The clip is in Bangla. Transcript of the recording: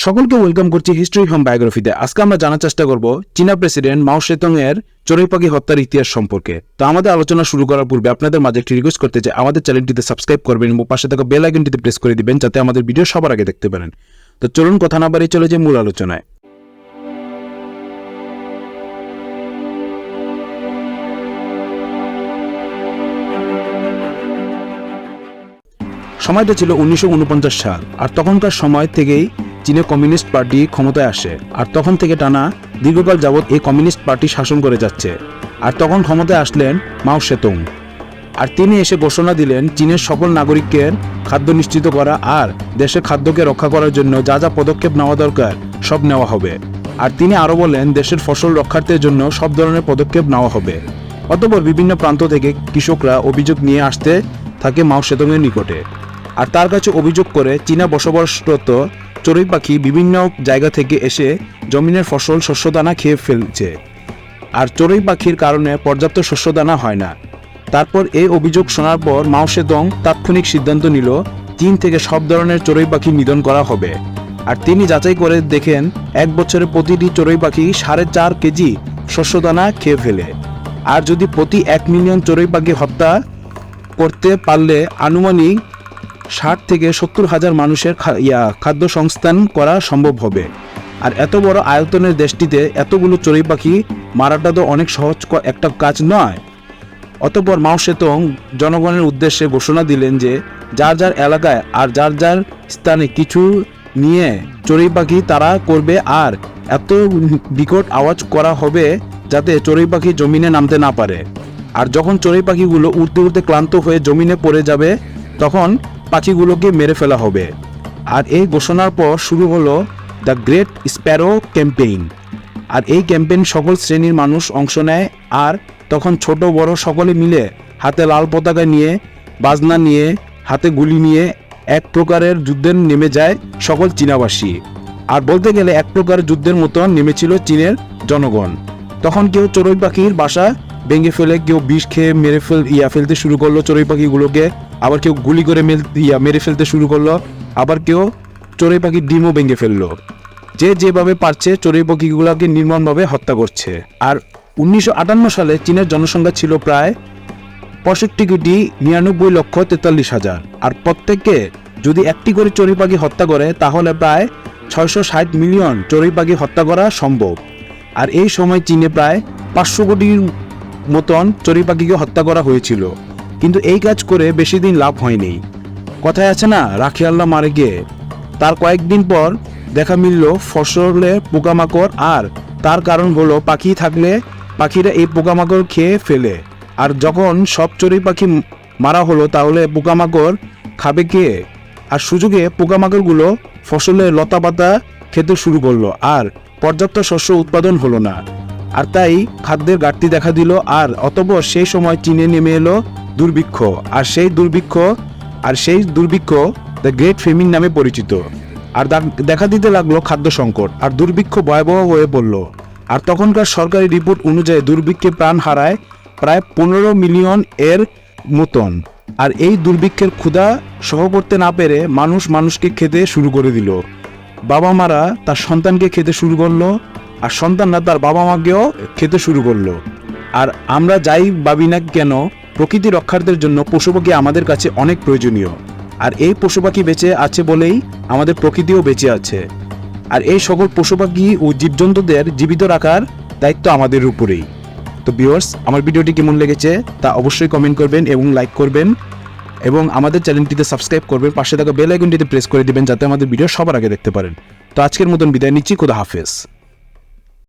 সকলকে ওয়েলকাম করছি হিস্ট্রি হোম বায়োগ্রাফিতে। আজকে আমরা জানার চেষ্টা করব চীনা প্রেসিডেন্ট মাও সেতুং এর চড়ুই পাখি হত্যার ইতিহাস সম্পর্কে। তো আমাদের আলোচনা শুরু করার পূর্বে আপনাদের মাঝে একটি রিকোয়েস্ট করতে চাই, আমাদের চ্যানেলটিতে সাবস্ক্রাইব করবেন এবং পাশে থাকা বেল আইকনটিতে প্রেস করে দিবেন যাতে আমাদের ভিডিও সবার আগে দেখতে পারেন। তো চলুন কথা না বাড়িয়ে চলে যাই মূল আলোচনায়। সময়টা ছিল 1949 সাল, আর তখনকার সময় থেকেই চীনে কমিউনিস্ট পার্টি ক্ষমতায় আসে। আর তখন থেকে টানা দীর্ঘকাল যাবৎ এই কমিউনিস্ট পার্টি শাসন করে যাচ্ছে। আর তখন ক্ষমতায় আসলেন মাও সেতুং, আর তিনি এসে ঘোষণা দিলেন চীনের সকল নাগরিকের খাদ্য নিশ্চিত করা আর দেশের খাদ্যকে রক্ষা করার জন্য যা যা পদক্ষেপ নেওয়া দরকার সব নেওয়া হবে। আর তিনি আরও বলেন দেশের ফসল রক্ষার্থের জন্য সব ধরনের পদক্ষেপ নেওয়া হবে। অতঃপর বিভিন্ন প্রান্ত থেকে কৃষকরা অভিযোগ নিয়ে আসতে থাকে মাও সেতুংয়ের নিকটে, আর তার কাছে অভিযোগ করে চীনা বসবাসরত চড়ুই পাখি বিভিন্ন জায়গা থেকে এসে জমিনের ফসল শস্যদানা খেয়ে ফেলছে, আর চড়ুই পাখির কারণে পর্যাপ্ত শস্যদানা হয় না। তারপর এই অভিযোগ শোনার পর মাও সেতুং তাৎক্ষণিক সিদ্ধান্ত নিল চীন থেকে সব ধরনের চড়ুই পাখি নিধন করা হবে। আর তিনি যাচাই করে দেখেন এক বছরে প্রতিটি চড়ুই পাখি 4.5 কেজি শস্যদানা খেয়ে ফেলে। আর যদি প্রতি 1 মিলিয়ন চড়ুই পাখি হত্যা করতে পারলে আনুমানিক 60 থেকে 70 হাজার মানুষের খাদ্য সংস্থান করা সম্ভব হবে। আর এত বড় আয়তনের দেশটিতে এতগুলো চড়ুই পাখি মারাটা তো অনেক সহজ একটা কাজ নয়। অতঃপর মাও সেতুং জনগণের উদ্দেশ্যে ঘোষণা দিলেন যে যার যার এলাকায় আর যার যার স্থানে কিছু নিয়ে চড়ুই পাখি তারা করবে, আর এত বিকট আওয়াজ করা হবে যাতে চড়ুই পাখি জমিনে নামতে না পারে। আর যখন চড়ুই পাখিগুলো উড়তে উড়তে ক্লান্ত হয়ে জমিনে পড়ে যাবে তখন পাখিগুলোকে মেরে ফেলা হবে। আর এই ঘোষণার পর শুরু হলো দ্য গ্রেট স্প্যারো ক্যাম্পেইন। আর এই ক্যাম্পেইন সকল শ্রেণীর মানুষ অংশ নেয়, আর তখন ছোট বড় সকলে মিলে হাতে লাল পতাকা নিয়ে, বাজনা নিয়ে, হাতে গুলি নিয়ে এক প্রকারের যুদ্ধে নেমে যায় সকল চীনাবাসী। আর বলতে গেলে এক প্রকার যুদ্ধের মতো নেমেছিল চীনের জনগণ। তখন কেউ চড়ুই পাখির বাসা ভেঙে ফেলে, কেউ বিষ খেয়ে ফেলতে শুরু করলো চড়ুই পাখিগুলোকে, আবার কেউ গুলি করে মেরে ফেলতে শুরু করলো, আবার কেউ চড়ুই পাখির ডিমও ভেঙে ফেললো। যে যেভাবে পারছে চড়ুই পাখিগুলোকে নির্মমভাবে হত্যা করছে। আর 1958 সালে চীনের জনসংখ্যা ছিল প্রায় 65,99,43,000। আর প্রত্যেককে যদি একটি করে চড়ুই পাখি হত্যা করে তাহলে প্রায় 660 মিলিয়ন চড়ুই পাখি হত্যা করা সম্ভব। আর এই সময় চীনে প্রায় 500 কোটির মতন চড়ুই পাখিকে হত্যা করা হয়েছিল। কিন্তু এই কাজ করে বেশি দিন লাভ হয়নি। কথায় আছে না, রাখি আল্লাহ মারে গিয়ে। তার কয়েকদিন পর দেখা মিলল ফসলে পোকামাকড়, আর তার কারণ হলো পাখি থাকলে পাখিরা এই পোকামাকড় খেয়ে ফেলে। আর যখন সব চড়ুই পাখি মারা হলো তাহলে পোকামাকড় খাবে কে? আর সুযোগে পোকামাকড়গুলো ফসলের লতা পাতা খেতে শুরু করলো, আর পর্যাপ্ত শস্য উৎপাদন হলো না। আর তাই খাদ্যের ঘাটতি দেখা দিল। আর অতঃপর সেই সময় চীনে নেমে এলো দুর্ভিক্ষ, আর সেই দুর্ভিক্ষ দ্য গ্রেট ফেমিন নামে পরিচিত। আর দেখা দিতে লাগলো খাদ্য সংকট, আর দুর্ভিক্ষ ভয়াবহ হয়ে পড়ল। আর তখনকার সরকারি রিপোর্ট অনুযায়ী দুর্ভিক্ষে প্রাণ হারায় প্রায় 15 মিলিয়ন এর মতন। আর এই দুর্ভিক্ষের ক্ষুধা সহ করতে না পেরে মানুষকে খেতে শুরু করে দিল। বাবা মারা তার সন্তানকে খেতে শুরু করলো, আর সন্তানরা তার বাবা মাকেও খেতে শুরু করলো। আর আমরা যাই ভাবি না কেন, প্রকৃতি রক্ষার্থের জন্য পশু পাখি আমাদের কাছে অনেক প্রয়োজনীয়। আর এই পশু পাখি বেঁচে আছে বলেই আমাদের প্রকৃতিও বেঁচে আছে। আর এই সকল পশু পাখি ও জীবজন্তুদের জীবিত রাখার দায়িত্ব আমাদের উপরেই। তো ভিউয়ার্স, আমার ভিডিওটি কেমন লেগেছে তা অবশ্যই কমেন্ট করবেন এবং লাইক করবেন, এবং আমাদের চ্যানেলটিতে সাবস্ক্রাইব করবেন, পাশে থাকা বেল আইকনটিতে প্রেস করে দিবেন যাতে আমাদের ভিডিও সবার আগে দেখতে পারেন। তো আজকের মতন বিদায় নিচ্ছি, খোদা হাফেজ।